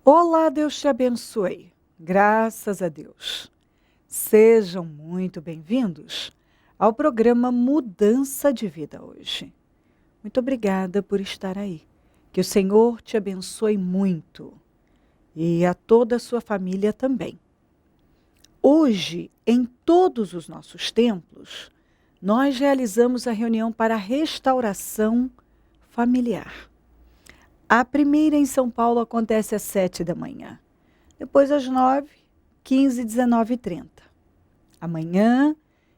Olá, Deus te abençoe. Graças a Deus. Sejam muito bem-vindos ao programa Mudança de Vida hoje. Muito obrigada por estar aí. Que o Senhor te abençoe muito e a toda a sua família também. Hoje, em todos os nossos templos, nós realizamos a reunião para a restauração familiar. A primeira em São Paulo acontece às 7 da manhã. Depois às 9, 15, 19 e 30. Amanhã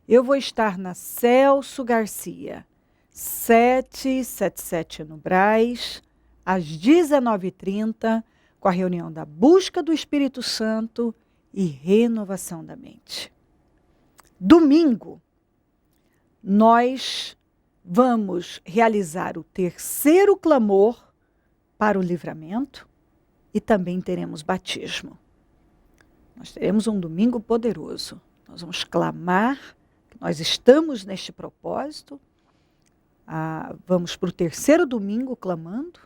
eu vou estar na Celso Garcia, 777 no Brás, às 19h30, com a reunião da busca do Espírito Santo e renovação da mente. Domingo, nós vamos realizar o terceiro clamor para o livramento e também teremos batismo. Nós teremos um domingo poderoso. Nós vamos clamar, nós estamos neste propósito. Vamos para o terceiro domingo clamando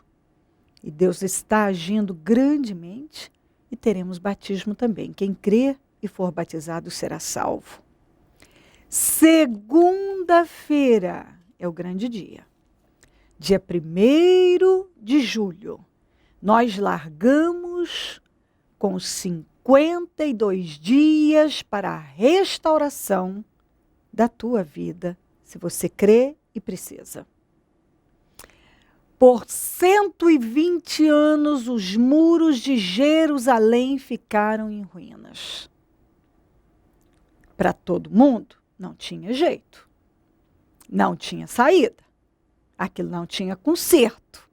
e Deus está agindo grandemente e teremos batismo também. Quem crer e for batizado será salvo. Segunda-feira é o grande dia. Dia 1º de julho, nós largamos com 52 dias para a restauração da tua vida, se você crê e precisa. Por 120 anos, os muros de Jerusalém ficaram em ruínas. Para todo mundo, não tinha jeito, não tinha saída. Aquilo não tinha conserto.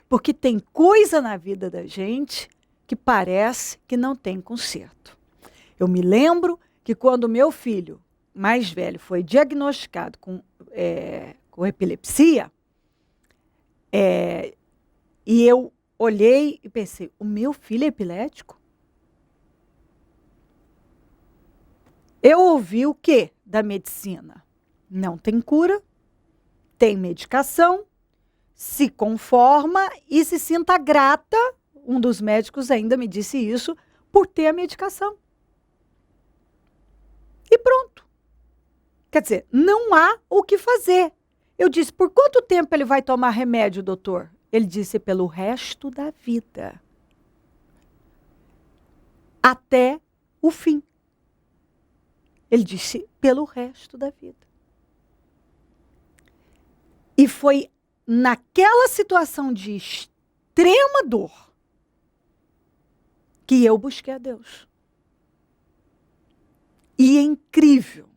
Porque tem coisa na vida da gente que parece que não tem conserto. Eu me lembro que quando meu filho mais velho foi diagnosticado com epilepsia, e eu olhei e pensei, o meu filho é epilético? Eu ouvi o quê da medicina? Não tem cura. Tem medicação, se conforma e se sinta grata, um dos médicos ainda me disse isso, por ter a medicação. E pronto. Quer dizer, não há o que fazer. Eu disse, por quanto tempo ele vai tomar remédio, doutor? Ele disse, pelo resto da vida. Até o fim. Ele disse, pelo resto da vida. E foi naquela situação de extrema dor que eu busquei a Deus. E é incrível.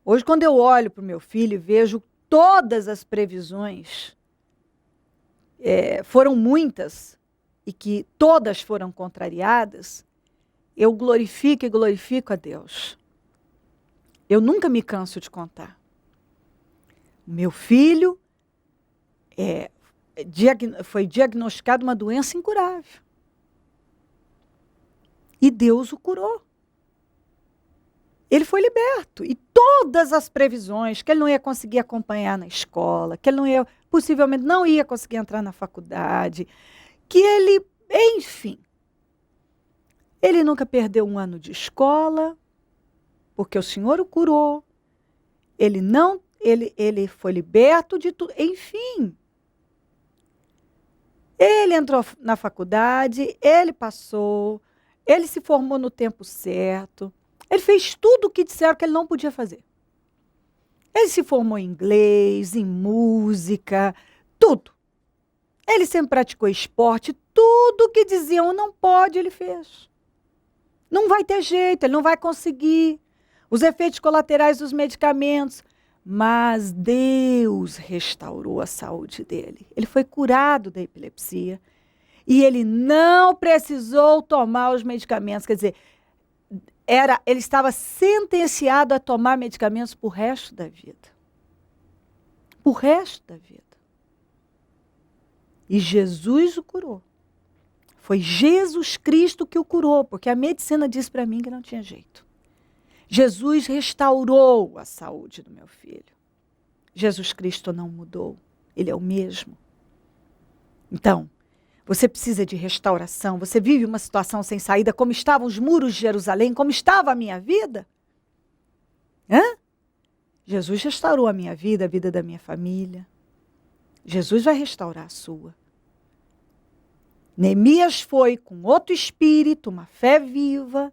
Hoje, quando eu olho para o meu filho e vejo todas as previsões, foram muitas, e que todas foram contrariadas, eu glorifico e glorifico a Deus. Eu nunca me canso de contar. Meu filho foi diagnosticado uma doença incurável. E Deus o curou. Ele foi liberto. E todas as previsões, que ele não ia conseguir acompanhar na escola, que ele possivelmente não ia conseguir entrar na faculdade, que ele, enfim, ele nunca perdeu um ano de escola, porque o Senhor o curou. Ele foi liberto de tudo, enfim. Ele entrou na faculdade, ele passou, ele se formou no tempo certo, ele fez tudo o que disseram que ele não podia fazer. Ele se formou em inglês, em música, tudo. Ele sempre praticou esporte, tudo que diziam não pode, ele fez. Não vai ter jeito, ele não vai conseguir. Os efeitos colaterais dos medicamentos. Mas Deus restaurou a saúde dele. Ele foi curado da epilepsia e ele não precisou tomar os medicamentos. Quer dizer, ele estava sentenciado a tomar medicamentos por resto da vida. Por resto da vida. E Jesus o curou. Foi Jesus Cristo que o curou, porque a medicina disse para mim que não tinha jeito. Jesus restaurou a saúde do meu filho. Jesus Cristo não mudou. Ele é o mesmo. Então, Você precisa de restauração. Você vive uma situação sem saída, como estavam os muros de Jerusalém, como estava a minha vida. Jesus restaurou a minha vida, a vida da minha família. Jesus vai restaurar a sua. Neemias foi com outro espírito, uma fé viva,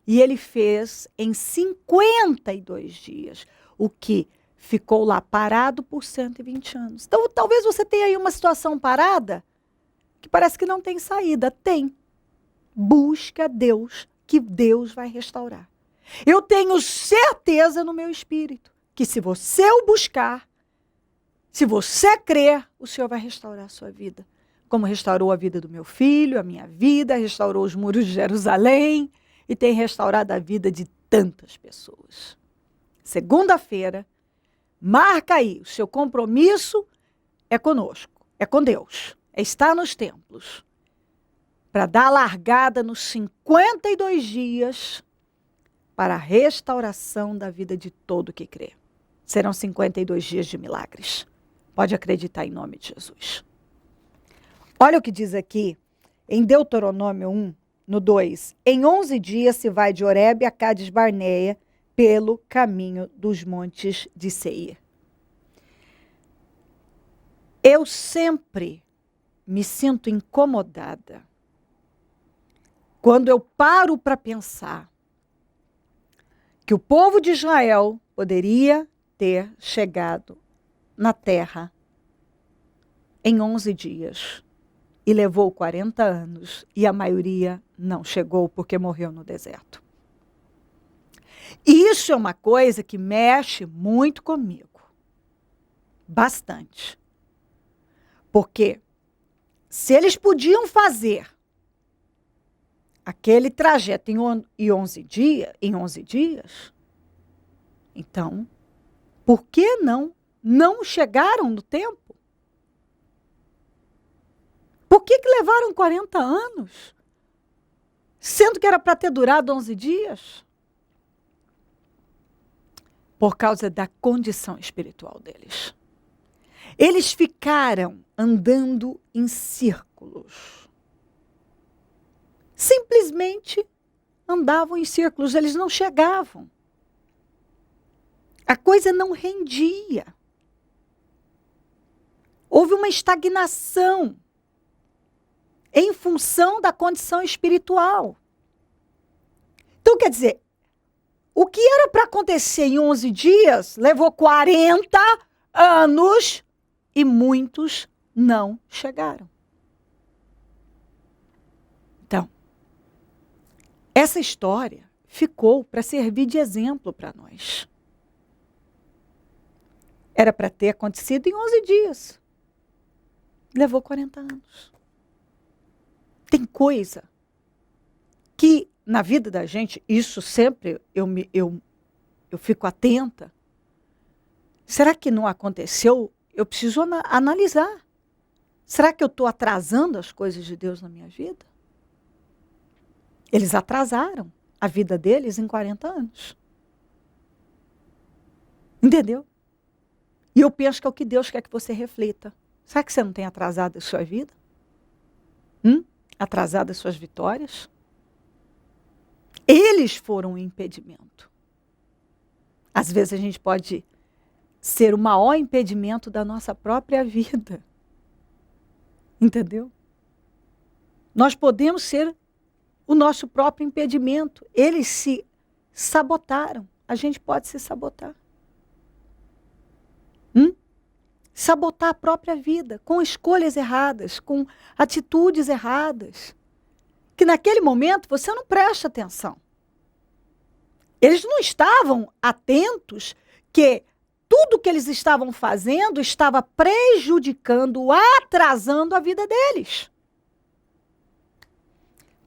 e ele fez em 52 dias o que ficou lá parado por 120 anos. Então, talvez você tenha aí uma situação parada que parece que não tem saída. Tem. Busque a Deus, que Deus vai restaurar. Eu tenho certeza no meu espírito que se você o buscar, se você crer, o Senhor vai restaurar a sua vida. Como restaurou a vida do meu filho, a minha vida, restaurou os muros de Jerusalém e tem restaurado a vida de tantas pessoas. Segunda-feira, marca aí, o seu compromisso é conosco, é com Deus, é estar nos templos, para dar a largada nos 52 dias para a restauração da vida de todo que crê. Serão 52 dias de milagres. Pode acreditar em nome de Jesus. Olha o que diz aqui, em Deuteronômio 1, no 2. Em 11 dias se vai de Horebe a Cades Barneia, pelo caminho dos montes de Seir. Eu sempre me sinto incomodada quando eu paro para pensar que o povo de Israel poderia ter chegado na terra em 11 dias e levou 40 anos e a maioria não chegou porque morreu no deserto. E isso é uma coisa que mexe muito comigo, bastante. Porque se eles podiam fazer aquele trajeto em 11 dias, então, por que não chegaram no tempo? Por que levaram 40 anos? Sendo que era para ter durado 11 dias? Por causa da condição espiritual deles. Eles ficaram andando em círculos. Simplesmente andavam em círculos, eles não chegavam. A coisa não rendia. Houve uma estagnação em função da condição espiritual. Então, quer dizer, o que era para acontecer em 11 dias levou 40 anos e muitos não chegaram. Então, essa história ficou para servir de exemplo para nós. Era para ter acontecido em 11 dias. Levou 40 anos. Tem coisa que na vida da gente, isso sempre eu fico atenta. Será que não aconteceu? Eu preciso analisar. Será que eu estou atrasando as coisas de Deus na minha vida? Eles atrasaram a vida deles em 40 anos. Entendeu? E eu penso que é o que Deus quer que você reflita. Será que você não tem atrasado a sua vida? Atrasado as suas vitórias? Eles foram um impedimento. Às vezes a gente pode ser o maior impedimento da nossa própria vida. Entendeu? Nós podemos ser o nosso próprio impedimento. Eles se sabotaram. A gente pode se sabotar. Sabotar a própria vida, com escolhas erradas, com atitudes erradas. Que naquele momento você não presta atenção. Eles não estavam atentos que tudo que eles estavam fazendo estava prejudicando, atrasando a vida deles.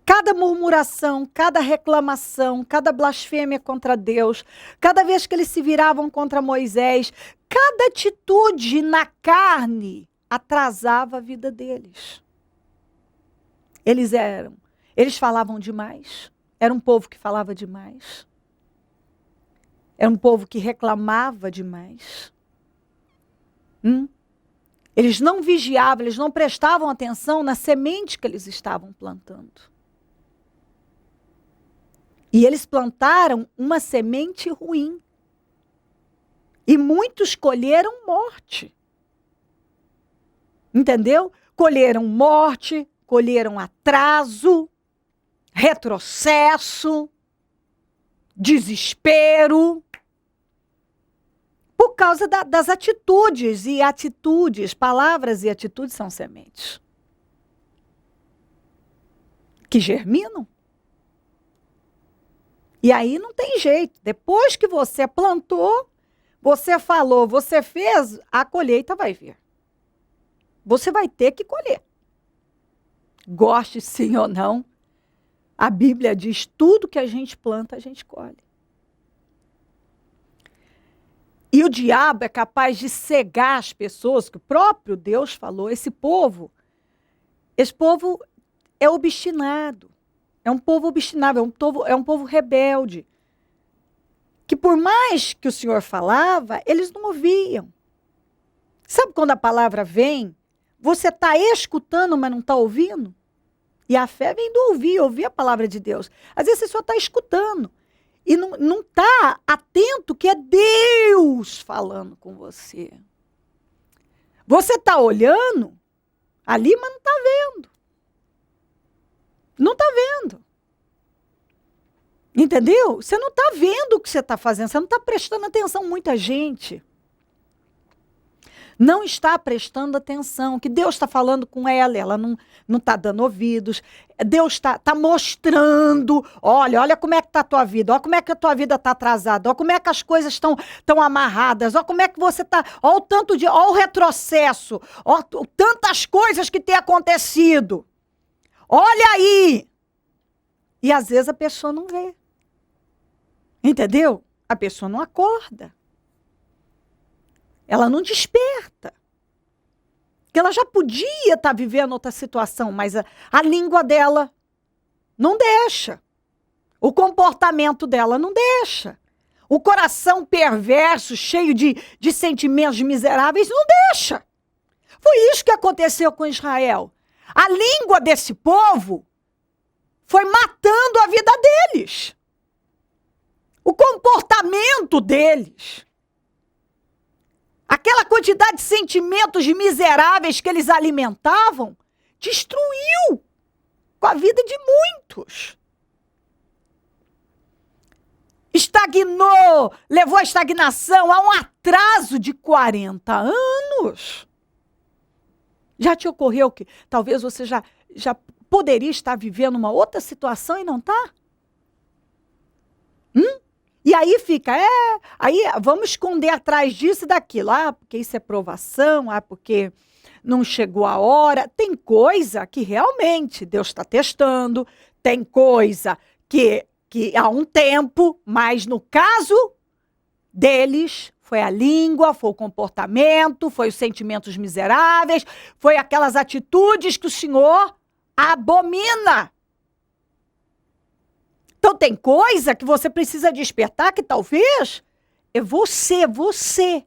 Cada murmuração, cada reclamação, cada blasfêmia contra Deus, cada vez que eles se viravam contra Moisés, cada atitude na carne atrasava a vida deles. Eles falavam demais, era um povo que falava demais, era um povo que reclamava demais. Eles não vigiavam, eles não prestavam atenção na semente que eles estavam plantando. E eles plantaram uma semente ruim. E muitos colheram morte. Entendeu? Colheram morte, colheram atraso, retrocesso, desespero, por causa das atitudes e atitudes, palavras e atitudes são sementes que germinam. E aí não tem jeito. Depois que você plantou, você falou, você fez, a colheita vai vir. Você vai ter que colher. Goste sim ou não, a Bíblia diz tudo que a gente planta, a gente colhe. E o diabo é capaz de cegar as pessoas, que o próprio Deus falou, esse povo é obstinado. É um povo obstinado, é um povo rebelde. Que por mais que o Senhor falava, eles não ouviam. Sabe quando a palavra vem, você está escutando, mas não está ouvindo? E a fé vem do ouvir a palavra de Deus. Às vezes você só está escutando. E não está atento que é Deus falando com você. Você está olhando ali, mas não está vendo. Não está vendo. Entendeu? Você não está vendo o que você está fazendo, você não está prestando atenção. Muita gente não está prestando atenção, que Deus está falando com ela não está dando ouvidos. Deus está mostrando, olha como é que está a tua vida, olha como é que a tua vida está atrasada, olha como é que as coisas estão amarradas, olha como é que você está, olha o retrocesso, olha tantas coisas que têm acontecido. Olha aí! E às vezes a pessoa não vê. Entendeu? A pessoa não acorda. Ela não desperta. Porque ela já podia estar vivendo outra situação, mas a língua dela não deixa. O comportamento dela não deixa. O coração perverso, cheio de sentimentos miseráveis, não deixa. Foi isso que aconteceu com Israel. A língua desse povo foi matando a vida deles. O comportamento deles. Aquela quantidade de sentimentos miseráveis que eles alimentavam, destruiu com a vida de muitos. Estagnou, levou à estagnação, a um atraso de 40 anos. Já te ocorreu que talvez você já poderia estar vivendo uma outra situação e não está? E aí fica, aí vamos esconder atrás disso e daquilo. Porque isso é provação, porque não chegou a hora. Tem coisa que realmente Deus está testando, tem coisa que há um tempo, mas no caso deles, foi a língua, foi o comportamento, foi os sentimentos miseráveis, foi aquelas atitudes que o Senhor abomina. Então tem coisa que você precisa despertar que talvez você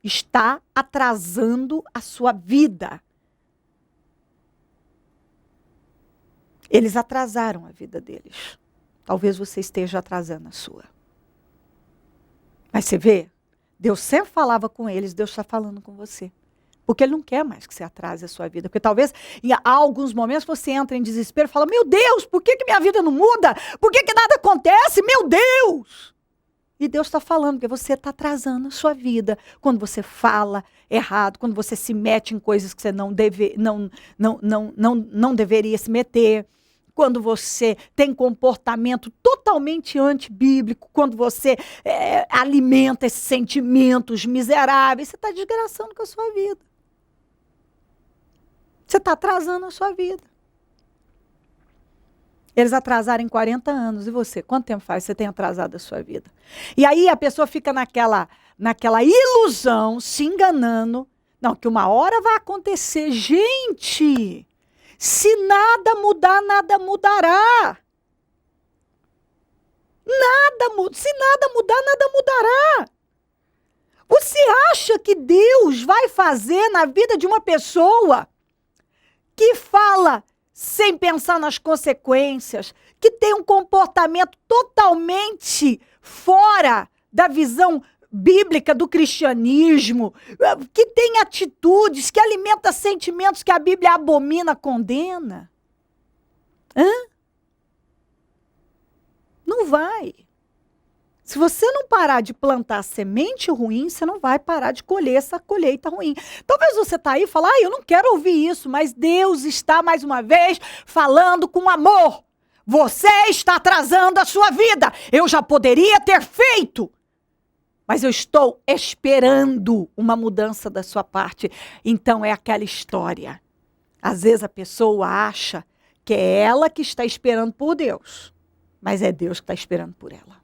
está atrasando a sua vida. Eles atrasaram a vida deles. Talvez você esteja atrasando a sua. Mas você vê, Deus sempre falava com eles, Deus está falando com você. Porque Ele não quer mais que você atrase a sua vida. Porque talvez em alguns momentos você entra em desespero e fala, meu Deus, por que minha vida não muda? Por que nada acontece? Meu Deus! E Deus está falando que você está atrasando a sua vida. Quando você fala errado, quando você se mete em coisas que você não deveria se meter. Quando você tem comportamento totalmente antibíblico, quando você alimenta esses sentimentos miseráveis, você está desgraçando com a sua vida. Você está atrasando a sua vida. Eles atrasaram em 40 anos. E você? Quanto tempo faz que você tem atrasado a sua vida? E aí a pessoa fica naquela ilusão, se enganando. Não, que uma hora vai acontecer. Gente, se nada mudar, nada mudará. Se nada mudar, nada mudará. Você acha que Deus vai fazer na vida de uma pessoa que fala sem pensar nas consequências, que tem um comportamento totalmente fora da visão bíblica do cristianismo, que tem atitudes, que alimenta sentimentos que a Bíblia abomina, condena? Não vai. Se você não parar de plantar semente ruim, você não vai parar de colher essa colheita ruim. Talvez você está aí e fale, eu não quero ouvir isso, mas Deus está, mais uma vez, falando com amor. Você está atrasando a sua vida. Eu já poderia ter feito, mas eu estou esperando uma mudança da sua parte. Então é aquela história. Às vezes a pessoa acha que é ela que está esperando por Deus, mas é Deus que está esperando por ela.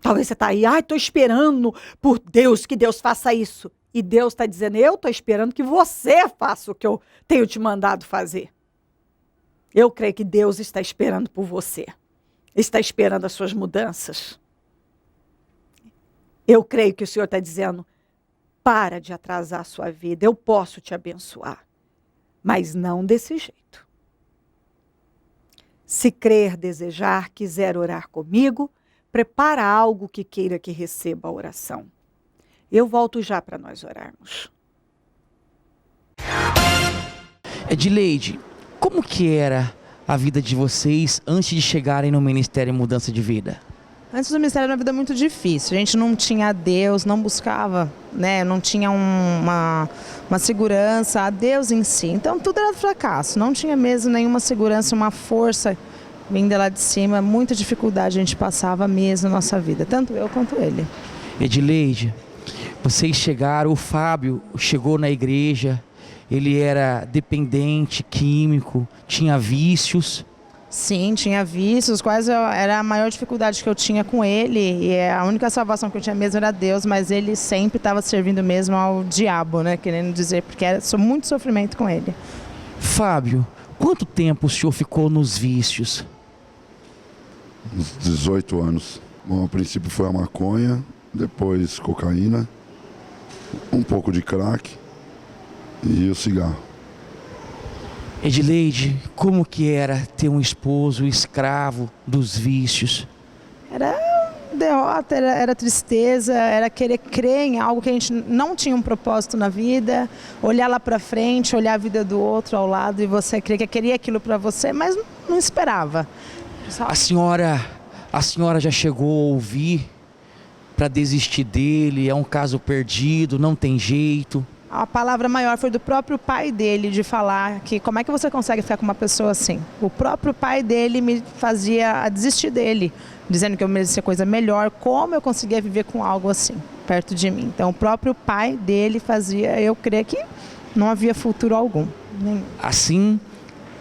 Talvez você está aí, estou esperando por Deus, que Deus faça isso. E Deus está dizendo, eu estou esperando que você faça o que eu tenho te mandado fazer. Eu creio que Deus está esperando por você. Está esperando as suas mudanças. Eu creio que o Senhor está dizendo, para de atrasar a sua vida, eu posso te abençoar. Mas não desse jeito. Se crer, desejar, quiser orar comigo, prepara algo que queira que receba a oração. Eu volto já para nós orarmos. Edileide, como que era a vida de vocês antes de chegarem no Ministério Mudança de Vida? Antes do ministério era uma vida muito difícil. A gente não tinha Deus, não buscava, né? Não tinha uma segurança, a Deus em si. Então tudo era fracasso. Não tinha mesmo nenhuma segurança, uma força vinda lá de cima. Muita dificuldade a gente passava mesmo na nossa vida, tanto eu quanto ele. Edileide, vocês chegaram, o Fábio chegou na igreja, ele era dependente, químico, tinha vícios. Sim, tinha vícios, quais era a maior dificuldade que eu tinha com ele, e a única salvação que eu tinha mesmo era Deus, mas ele sempre estava servindo mesmo ao diabo, né, querendo dizer, porque era muito sofrimento com ele. Fábio, quanto tempo o senhor ficou nos vícios? Uns 18 anos. Bom, a princípio foi a maconha, depois cocaína, um pouco de crack e o cigarro. Edileide, como que era ter um esposo escravo dos vícios? Era derrota, era tristeza, era querer crer em algo que a gente não tinha um propósito na vida, olhar lá para frente, olhar a vida do outro ao lado e você crer que queria aquilo para você, mas não esperava. A senhora já chegou a ouvir para desistir dele, é um caso perdido, não tem jeito? A palavra maior foi do próprio pai dele, de falar que como é que você consegue ficar com uma pessoa assim? O próprio pai dele me fazia desistir dele, dizendo que eu merecia coisa melhor, como eu conseguia viver com algo assim, perto de mim. Então o próprio pai dele fazia eu crer que não havia futuro algum. Nenhum. Assim,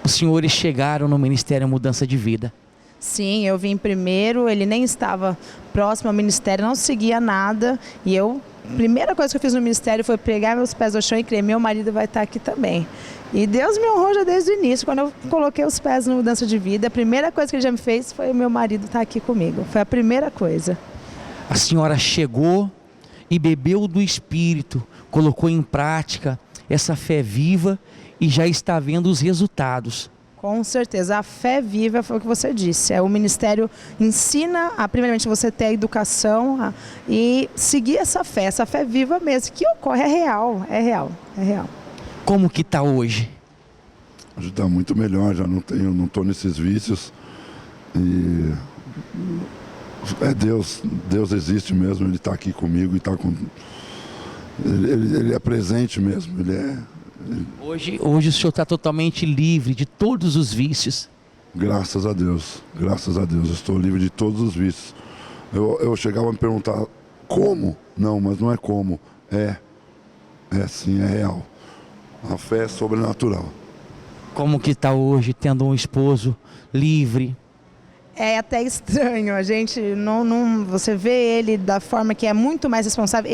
os senhores chegaram no Ministério Mudança de Vida. Sim, eu vim primeiro, ele nem estava próximo ao ministério, não seguia nada, e a primeira coisa que eu fiz no ministério foi pregar meus pés ao chão e crer, meu marido vai estar aqui também. E Deus me honrou já desde o início, quando eu coloquei os pés na mudança de vida, a primeira coisa que ele já me fez foi o meu marido estar aqui comigo, foi a primeira coisa. A senhora chegou e bebeu do Espírito, colocou em prática essa fé viva e já está vendo os resultados. Com certeza, a fé viva foi o que você disse. O ministério ensina, primeiramente, você ter a educação e seguir essa fé viva mesmo, que ocorre, é real. Como que está hoje? Hoje está muito melhor, já não estou nesses vícios. E é Deus existe mesmo, Ele está aqui comigo e está com. Ele é presente mesmo, Hoje o senhor está totalmente livre de todos os vícios. Graças a Deus, eu estou livre de todos os vícios. Eu chegava a me perguntar, como? Não, mas não é como, é sim, é real. A fé é sobrenatural. Como que está hoje tendo um esposo livre? É até estranho, a gente você vê ele da forma que é muito mais responsável,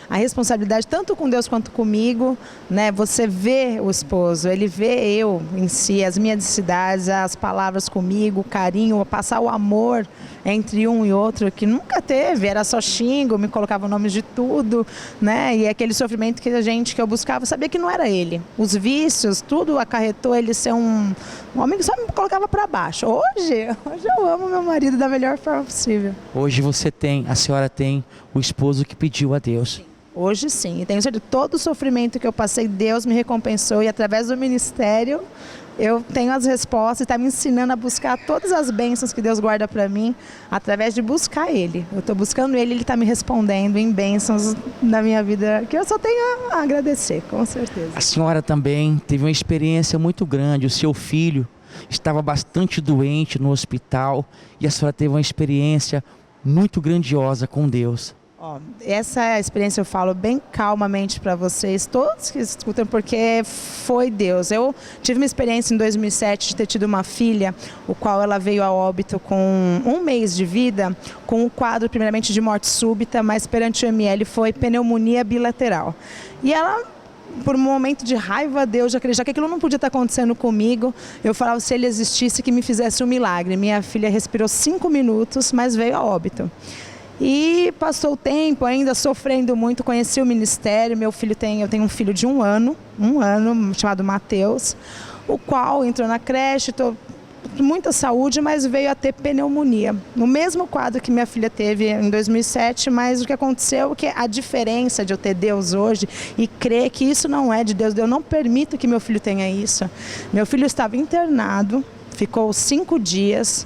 a responsabilidade tanto com Deus quanto comigo, né? Você vê o esposo, ele vê eu em si, as minhas necessidades, as palavras comigo, o carinho, passar o amor, entre um e outro que nunca teve, era só xingo, me colocava nomes de tudo, né? E aquele sofrimento que eu buscava, eu sabia que não era ele. Os vícios, tudo acarretou ele ser um homem que só me colocava para baixo. Hoje eu amo meu marido da melhor forma possível. Hoje a senhora tem o esposo que pediu a Deus. Hoje sim, e tenho certeza que todo o sofrimento que eu passei, Deus me recompensou, e através do ministério eu tenho as respostas e está me ensinando a buscar todas as bênçãos que Deus guarda para mim, através de buscar Ele. Eu estou buscando Ele, Ele está me respondendo em bênçãos na minha vida, que eu só tenho a agradecer, com certeza. A senhora também teve uma experiência muito grande, o seu filho estava bastante doente no hospital e a senhora teve uma experiência muito grandiosa com Deus. Essa experiência eu falo bem calmamente para vocês, todos que escutam, porque foi Deus. Eu tive uma experiência em 2007 de ter tido uma filha, o qual ela veio a óbito com 1 mês de vida, com um quadro primeiramente de morte súbita, mas perante o ML foi pneumonia bilateral. E ela, por um momento de raiva a Deus, de acreditar que aquilo não podia estar acontecendo comigo, eu falava se ele existisse que me fizesse um milagre. Minha filha respirou 5 minutos, mas veio a óbito. E passou o tempo ainda sofrendo muito, conheci o ministério, eu tenho um filho de 1 ano, chamado Mateus, o qual entrou na creche, muita saúde, mas veio a ter pneumonia. No mesmo quadro que minha filha teve em 2007, mas o que aconteceu é que a diferença de eu ter Deus hoje e crer que isso não é de Deus, eu não permito que meu filho tenha isso. Meu filho estava internado, ficou 5 dias,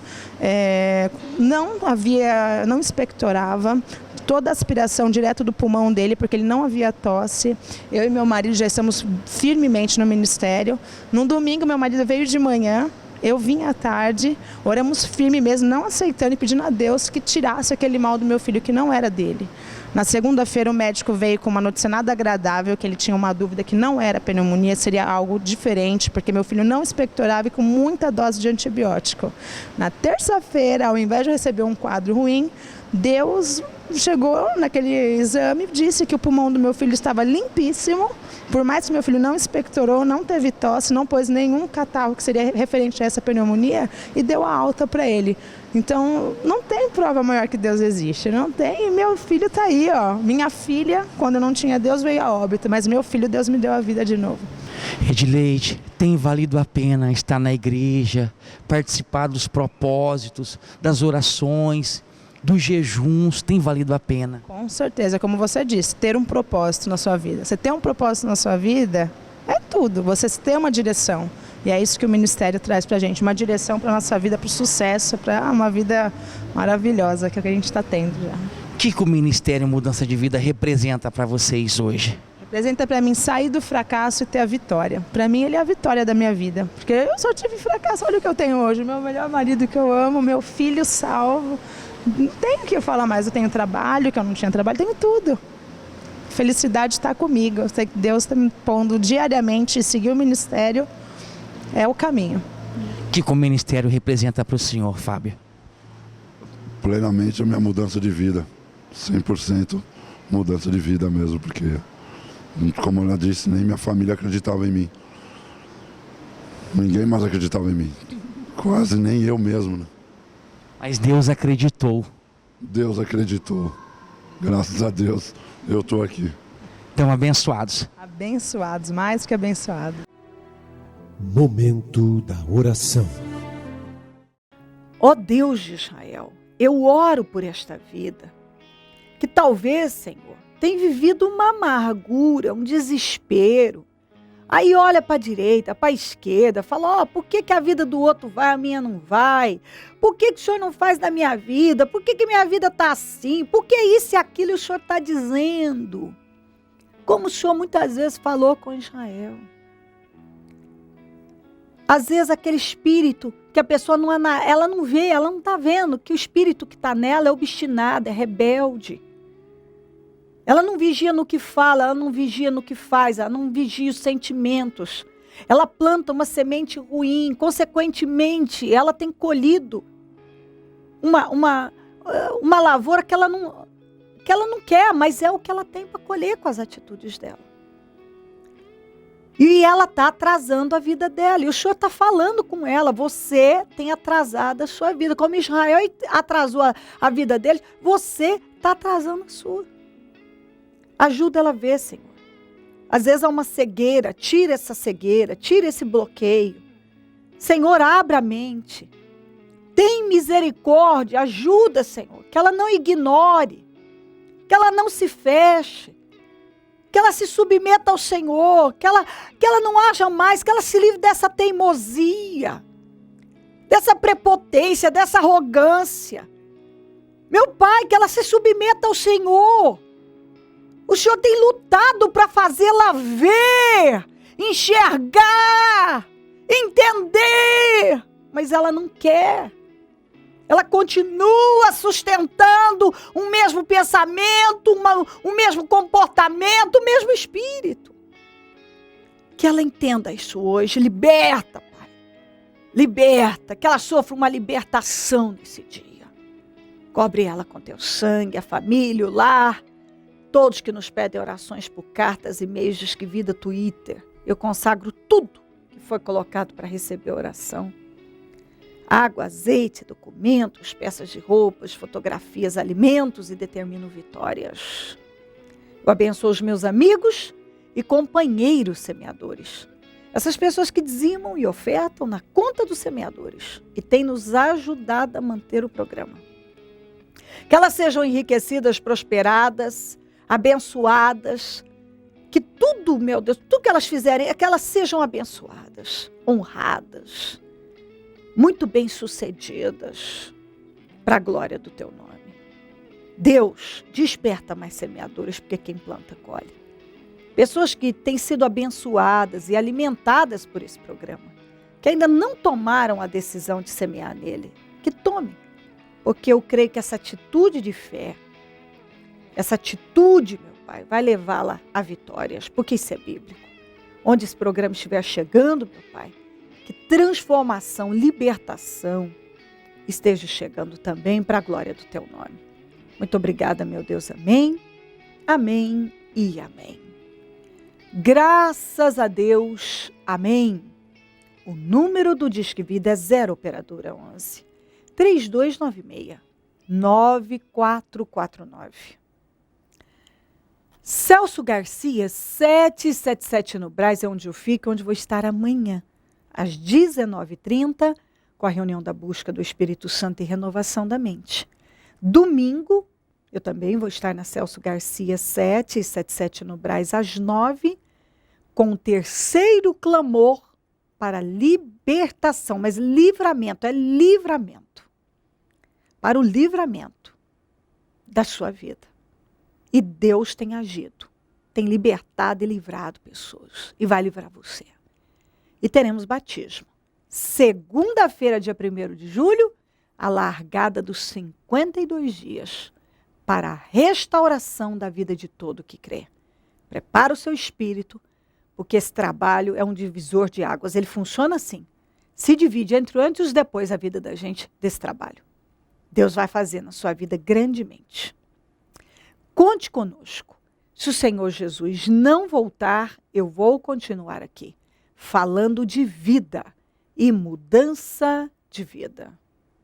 não expectorava, toda a aspiração direto do pulmão dele, porque ele não havia tosse. Eu e meu marido já estamos firmemente no ministério. No domingo, meu marido veio de manhã, eu vim à tarde, oramos firme mesmo, não aceitando e pedindo a Deus que tirasse aquele mal do meu filho, que não era dele. Na segunda-feira o médico veio com uma notícia nada agradável, que ele tinha uma dúvida que não era pneumonia, seria algo diferente, porque meu filho não expectorava e com muita dose de antibiótico. Na terça-feira, ao invés de receber um quadro ruim, Deus chegou naquele exame e disse que o pulmão do meu filho estava limpíssimo, por mais que meu filho não expectorou, não teve tosse, não pôs nenhum catarro que seria referente a essa pneumonia e deu a alta para ele. Então, não tem prova maior que Deus existe, não tem. E meu filho está aí, ó. Minha filha, quando não tinha Deus, veio a óbito, mas meu filho, Deus me deu a vida de novo. Edileide, tem valido a pena estar na igreja, participar dos propósitos, das orações, dos jejuns, tem valido a pena? Com certeza, como você disse, ter um propósito na sua vida. Você ter um propósito na sua vida é tudo, você ter uma direção. E é isso que o ministério traz pra gente, uma direção para a nossa vida, para o sucesso, para uma vida maravilhosa que é o que a gente está tendo já. O que o Ministério Mudança de Vida representa para vocês hoje? Representa para mim sair do fracasso e ter a vitória. Para mim ele é a vitória da minha vida, porque eu só tive fracasso, olha o que eu tenho hoje, meu melhor marido que eu amo, meu filho salvo. Não tenho o que eu falar mais, eu tenho trabalho, que eu não tinha trabalho, tenho tudo. Felicidade está comigo, eu sei que Deus está me pondo diariamente e seguir o ministério é o caminho. O que o ministério representa para o senhor, Fábio? Plenamente a minha mudança de vida, 100% mudança de vida mesmo, porque, como ela disse, nem minha família acreditava em mim. Ninguém mais acreditava em mim, quase nem eu mesmo, né? Mas Deus acreditou. Deus acreditou. Graças a Deus, eu estou aqui. Então, abençoados. Abençoados, mais que abençoados. Momento da oração. Ó Deus de Israel, eu oro por esta vida, que talvez, Senhor, tenha vivido uma amargura, um desespero. Aí olha para a direita, para a esquerda, fala, por que a vida do outro vai, a minha não vai? Por que o Senhor não faz na minha vida? Por que minha vida está assim? Por que isso e aquilo o Senhor está dizendo? Como o Senhor muitas vezes falou com Israel. Às vezes aquele espírito que a pessoa ela não vê, ela não está vendo que o espírito que está nela é obstinado, é rebelde. Ela não vigia no que fala, ela não vigia no que faz, ela não vigia os sentimentos. Ela planta uma semente ruim, consequentemente, ela tem colhido uma lavoura que ela não quer, mas é o que ela tem para colher com as atitudes dela. E ela está atrasando a vida dela. E o Senhor está falando com ela. Você tem atrasado a sua vida. Como Israel atrasou a vida dele, você está atrasando a sua. Ajuda ela a ver, Senhor. Às vezes há uma cegueira. Tira essa cegueira. Tira esse bloqueio. Senhor, abra a mente. Tem misericórdia. Ajuda, Senhor. Que ela não ignore. Que ela não se feche. Que ela se submeta ao Senhor, que ela não haja mais, que ela se livre dessa teimosia, dessa prepotência, dessa arrogância. Meu Pai, que ela se submeta ao Senhor. O Senhor tem lutado para fazê-la ver, enxergar, entender, mas ela não quer. Ela continua sustentando o mesmo pensamento, o mesmo comportamento, o mesmo espírito. Que ela entenda isso hoje. Liberta, Pai. Liberta. Que ela sofra uma libertação nesse dia. Cobre ela com teu sangue, a família, o lar. Todos que nos pedem orações por cartas, e-mails, Disque Vida, Twitter. Eu consagro tudo que foi colocado para receber oração. Água, azeite, documentos, peças de roupas, fotografias, alimentos e determino vitórias. Eu abençoo os meus amigos e companheiros semeadores. Essas pessoas que dizimam e ofertam na conta dos semeadores e têm nos ajudado a manter o programa. Que elas sejam enriquecidas, prosperadas, abençoadas. Que tudo, meu Deus, tudo que elas fizerem, é que elas sejam abençoadas, honradas. Muito bem-sucedidas, para a glória do teu nome. Deus, desperta mais semeadores, porque quem planta, colhe. Pessoas que têm sido abençoadas e alimentadas por esse programa, que ainda não tomaram a decisão de semear nele, que tomem. Porque eu creio que essa atitude de fé, essa atitude, meu Pai, vai levá-la a vitórias, porque isso é bíblico. Onde esse programa estiver chegando, meu Pai, que transformação, libertação esteja chegando também para a glória do teu nome. Muito obrigada, meu Deus. Amém, amém e amém. Graças a Deus. Amém. O número do Disque Vida é 0 operadora 11 3296 9449. Celso Garcia, 777 no Brás, é onde eu fico, onde vou estar amanhã, às 19h30, com a reunião da busca do Espírito Santo e renovação da mente. Domingo, eu também vou estar na Celso Garcia 777 no Brás, às 9h, com o terceiro clamor para libertação, mas livramento, é livramento. Para o livramento da sua vida. E Deus tem agido, tem libertado e livrado pessoas, e vai livrar você. E teremos batismo. Segunda-feira, dia 1º de julho, a largada dos 52 dias para a restauração da vida de todo que crê. Prepara o seu espírito, porque esse trabalho é um divisor de águas. Ele funciona assim. Se divide entre o antes e os depois a vida da gente desse trabalho. Deus vai fazer na sua vida grandemente. Conte conosco. Se o Senhor Jesus não voltar, eu vou continuar aqui, falando de vida e mudança de vida.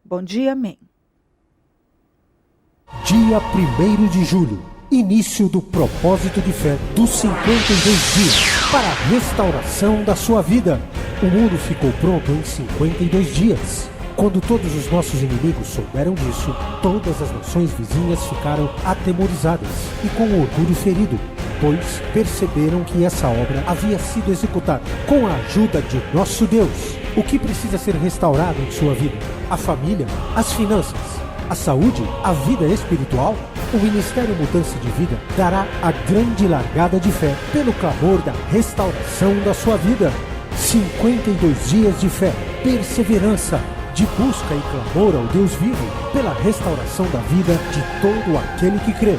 Bom dia, amém. Dia 1º de julho, início do propósito de fé dos 52 dias para a restauração da sua vida. O mundo ficou pronto em 52 dias. Quando todos os nossos inimigos souberam disso, todas as nações vizinhas ficaram atemorizadas e com o orgulho ferido, pois perceberam que essa obra havia sido executada com a ajuda de nosso Deus. O que precisa ser restaurado em sua vida? A família? As finanças? A saúde? A vida espiritual? O Ministério Mudança de Vida dará a grande largada de fé pelo clamor da restauração da sua vida. 52 dias de fé, perseverança, de busca e clamor ao Deus vivo pela restauração da vida de todo aquele que crê.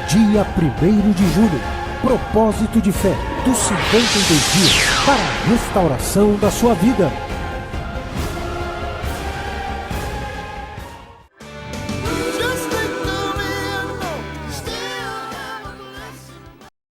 Dia 1º de julho, propósito de fé dos 52 dias para a restauração da sua vida.